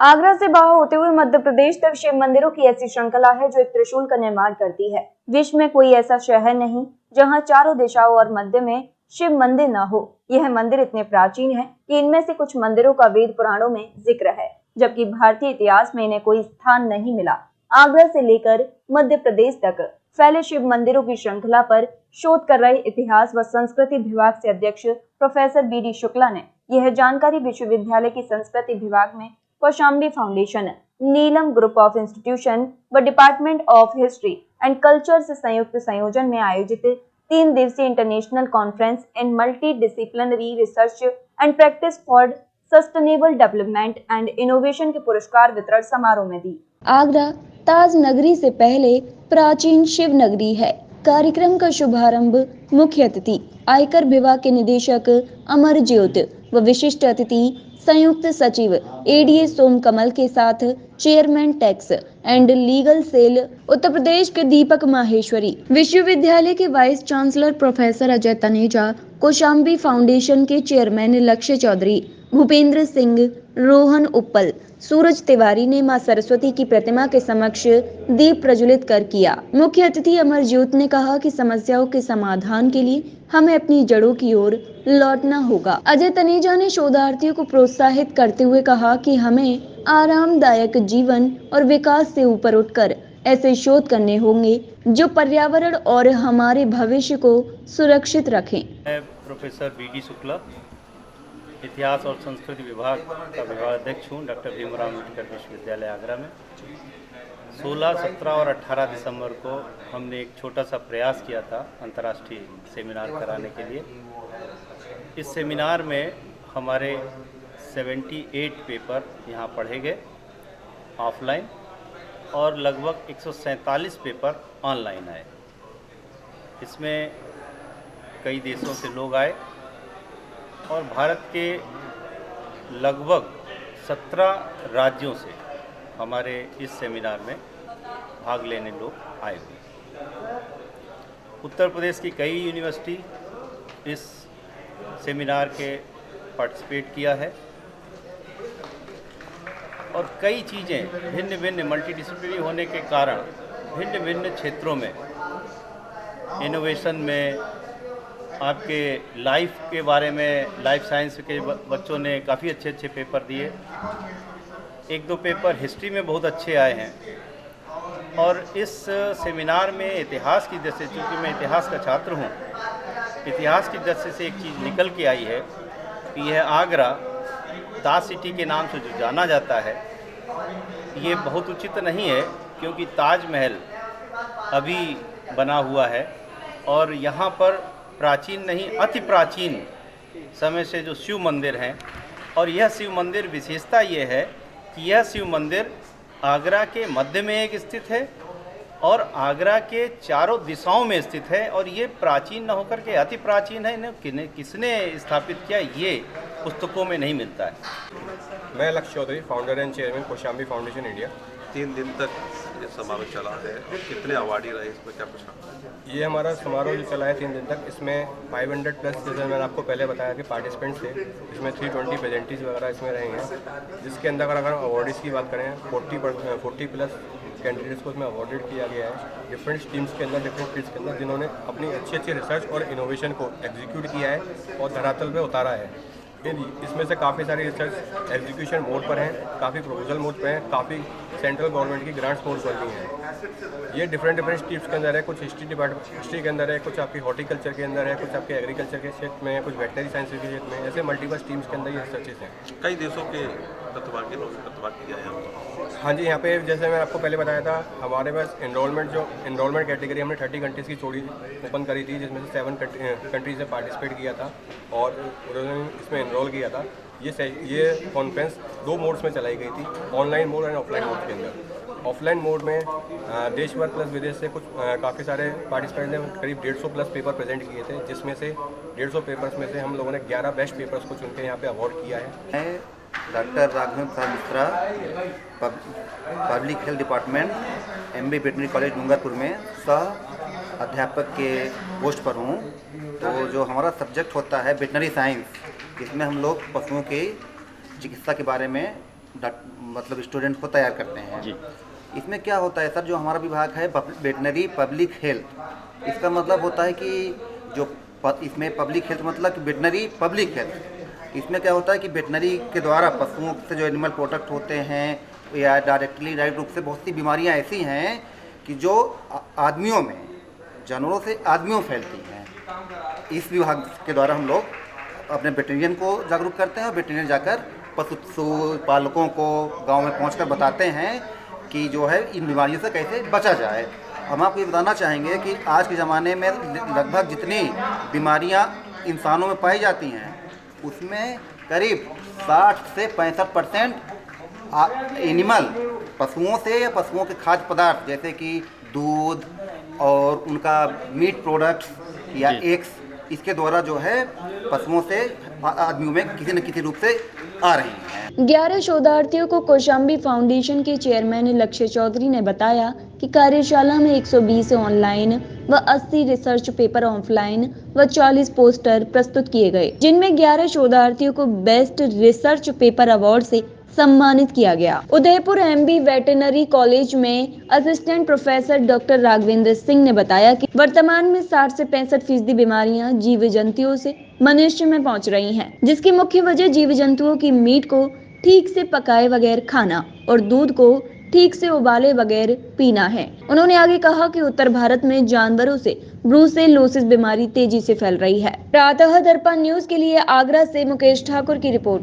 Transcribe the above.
आगरा से बाहर होते हुए मध्य प्रदेश तक शिव मंदिरों की ऐसी श्रृंखला है जो एक त्रिशूल का निर्माण करती है। विश्व में कोई ऐसा शहर नहीं जहां चारों दिशाओं और मध्य में शिव मंदिर न हो। यह मंदिर इतने प्राचीन है कि इनमें से कुछ मंदिरों का वेद पुराणों में जिक्र है, जबकि भारतीय इतिहास में इन्हें कोई स्थान नहीं मिला। आगरा से लेकर मध्य प्रदेश तक फैले शिव मंदिरों की श्रृंखला पर शोध कर रहे इतिहास व संस्कृति विभाग से अध्यक्ष प्रोफेसर बी.डी. शुक्ला ने यह जानकारी विश्वविद्यालय की संस्कृति विभाग में Kaushambi foundation, Neelam group of institution व department of history and culture से संयुक्त संयोजन में आयोजित 3 दिवसीय international conference in multi disciplinary research and practice for sustainable development and innovation के पुरस्कार वितरण समारोह में दी। आगरा ताज नगरी से पहले प्राचीन शिव नगरी है। कार्यक्रम का शुभारंभ मुख्य अतिथि आयकर विभाग के निदेशक अमरज्योत व विशिष्ट अतिथि संयुक्त सचिव एडीए सोम कमल के साथ chairman tax and legal cell Uttar Pradesh के दीपक माहेश्वरी, विश्वविद्यालय के vice chancellor professor Ajay Taneja, Kaushambi foundation के चेयरमैन लक्ष्य चौधरी, भूपेंद्र सिंह, रोहन उप्पल, सूरज तिवारी ने मां सरस्वती की प्रतिमा के समक्ष दीप प्रज्वलित कर किया। मुख्य अतिथि अमरज्योत ने कहा कि समस्याओं के समाधान के लिए हमें अपनी जड़ों की ओर लौटना होगा। अजय तनेजा ने शोधार्थियों को प्रोत्साहित करते हुए कहा कि हमें आरामदायक जीवन और विकास से ऊपर उठकर ऐसे शोध करने होंगे जो पर्यावरण और हमारे भविष्य को सुरक्षित रखें। मैं प्रोफेसर बी.डी. शुक्ला, इतिहास और संस्कृति विभाग का विभागाध्यक्ष हूँ, डॉक्टर भीमराव अम्बेडकर विश्वविद्यालय आगरा में। 16, 17 और 18 दिसंबर को हमने एक छोटा सा प्रयास किया था अंतर्राष्ट्रीय सेमिनार कराने के लिए। इस सेमिनार में हमारे 78 पेपर यहाँ पढ़े गए ऑफलाइन और लगभग 147 पेपर ऑनलाइन आए। इसमें कई देशों से लोग आए और भारत के लगभग 17 राज्यों से हमारे इस सेमिनार में भाग लेने लोग आए हुए। उत्तर प्रदेश की कई यूनिवर्सिटी इस सेमिनार के पार्टिसिपेट किया है और कई चीज़ें भिन्न भिन्न मल्टीडिसिप्लिनरी होने के कारण भिन्न भिन्न क्षेत्रों में, इनोवेशन में, आपके लाइफ के बारे में, लाइफ साइंस के बच्चों ने काफ़ी अच्छे अच्छे पेपर दिए। 1-2 पेपर हिस्ट्री में बहुत अच्छे आए हैं। और इस सेमिनार में इतिहास की दृष्टि से, चूँकि मैं इतिहास का छात्र हूँ, इतिहास की दृष्टि से एक चीज़ निकल के आई है कि यह आगरा ताज सिटी के नाम से जो जाना जाता है, ये बहुत उचित नहीं है, क्योंकि ताजमहल अभी बना हुआ है और यहाँ पर प्राचीन नहीं, अति प्राचीन समय से जो शिव मंदिर हैं, और यह शिव मंदिर विशेषता ये है कि यह शिव मंदिर आगरा के मध्य में एक स्थित है और आगरा के चारों दिशाओं में स्थित है, और ये प्राचीन न होकर के अति प्राचीन है। इन्हें किसने स्थापित किया, ये पुस्तकों में नहीं मिलता है। मैं Lakshya Chaudhary, founder and chairman Kaushambi foundation India. 3 दिन तक ये समारोह चला है और कितने अवार्डी रहे, इसमें क्या कुछ? ये हमारा समारोह जो चला है 3 दिन तक, इसमें 500 प्लस, जैसे मैंने आपको पहले बताया कि पार्टिसिपेंट्स थे, इसमें 320 प्रेजेंटीज वगैरह इसमें रहे हैं, जिसके अंदर अगर हम अवार्डीज़ की बात करें 40 प्लस कैंडिडेट्स को इसमें अवॉर्डेड किया गया है डिफरेंट स्ट्रीम्स के अंदर, डिफरेंट फील्ड्स के अंदर, जिन्होंने अपनी अच्छी रिसर्च और इनोवेशन को एग्जीक्यूट किया है और धरातल पे उतारा है। इसमें से काफ़ी सारी रिसर्च एग्जीक्यूशन मोड पर हैं, काफ़ी प्रपोजल मोड पर हैं, काफ़ी सेंट्रल गवर्नमेंट की ग्रांट्स मोड पर भी हैं। ये डिफरेंट स्ट्रीम्स के अंदर है, कुछ हिस्ट्री के अंदर है, कुछ आपकी हॉर्टिकल्चर के अंदर है, कुछ आपके एग्रीकल्चर के क्षेत्र में है, कुछ वेटनरी साइंस के क्षेत्र में, ऐसे मल्टीपल स्ट्रीम्स के अंदर ये रिसर्चेस हैं। कई देशों के प्रतिभागी लोग प्रतिभाग किया है। हाँ जी, यहाँ पे जैसे मैं आपको पहले बताया था, हमारे पास एनरोलमेंट कैटेगरी हमने 30 कंट्रीज़ की जोड़ी ओपन करी थी, जिसमें से 7 कंट्रीज़ ने पार्टिसिपेट किया था और उन्होंने इसमें एनरोल किया था। ये कॉन्फ्रेंस 2 मोड्स में चलाई गई थी, ऑनलाइन मोड और ऑफलाइन मोड के अंदर। ऑफलाइन मोड में देश भर प्लस विदेश से कुछ काफ़ी सारे पार्टिसिपेंट ने करीब 150 प्लस पेपर प्रेजेंट किए थे, जिसमें से 150 पेपर्स में से हम लोगों ने 11 बेस्ट पेपर्स को चुन के यहाँ पे अवार्ड किया है। Doctor Raghvendra Prasad Mishra, public health department, MB veterinary college Dungarpur में सह अध्यापक के पोस्ट पर हूँ। तो जो हमारा सब्जेक्ट होता है वेटनरी साइंस, इसमें हम लोग पशुओं की चिकित्सा के बारे में मतलब स्टूडेंट को तैयार करते हैं जी। इसमें क्या होता है सर, जो हमारा विभाग है वेटनरी पब्लिक हेल्थ, इसका मतलब होता है कि जो इसमें पब्लिक हेल्थ मतलब कि वेटनरी पब्लिक हेल्थ, इसमें क्या होता है कि वेटनरी के द्वारा पशुओं से जो एनिमल प्रोडक्ट होते हैं या डायरेक्ट रूप से बहुत सी बीमारियां ऐसी हैं कि जो आदमियों में, जानवरों से आदमियों में फैलती हैं। इस विभाग के द्वारा हम लोग अपने वेटरनियन को जागरूक करते हैं और वेटरनियन जाकर पशु पालकों को गांव में पहुंचकर बताते हैं कि जो है इन बीमारियों से कैसे बचा जाए। हम आपको ये बताना चाहेंगे कि आज के ज़माने में लगभग जितनी बीमारियां इंसानों में पाई जाती हैं उसमें करीब 60 से 65% एनिमल पशुओं से या पशुओं के खाद्य पदार्थ जैसे कि दूध और उनका मीट प्रोडक्ट्स या एग्स, इसके द्वारा जो है पशुओं से आदमियों में किसी न किसी रूप से आ रही हैं। 11 शोधार्थियों को कौशाम्बी फाउंडेशन के चेयरमैन लक्ष्य चौधरी ने बताया कि कार्यशाला में 120 ऑनलाइन व 80 रिसर्च पेपर ऑफलाइन व 40 पोस्टर प्रस्तुत किए गए, जिनमें 11 शोधार्थियों को बेस्ट रिसर्च पेपर अवार्ड से सम्मानित किया गया। उदयपुर एमबी वेटरनरी कॉलेज में assistant professor doctor Raghavendra Singh ने बताया कि वर्तमान में 60 से 65% बीमारियां जीव जंतुओं से मनुष्य में पहुंच रही हैं, जिसकी मुख्य वजह जीव जंतुओं की मीट को ठीक से पकाए बगैर खाना और दूध को ठीक से उबाले बगैर पीना है। उन्होंने आगे कहा कि उत्तर भारत में जानवरों से ब्रूसेलोसिस बीमारी तेजी से फैल रही है। प्रातः दर्पण न्यूज के लिए आगरा से मुकेश ठाकुर की रिपोर्ट।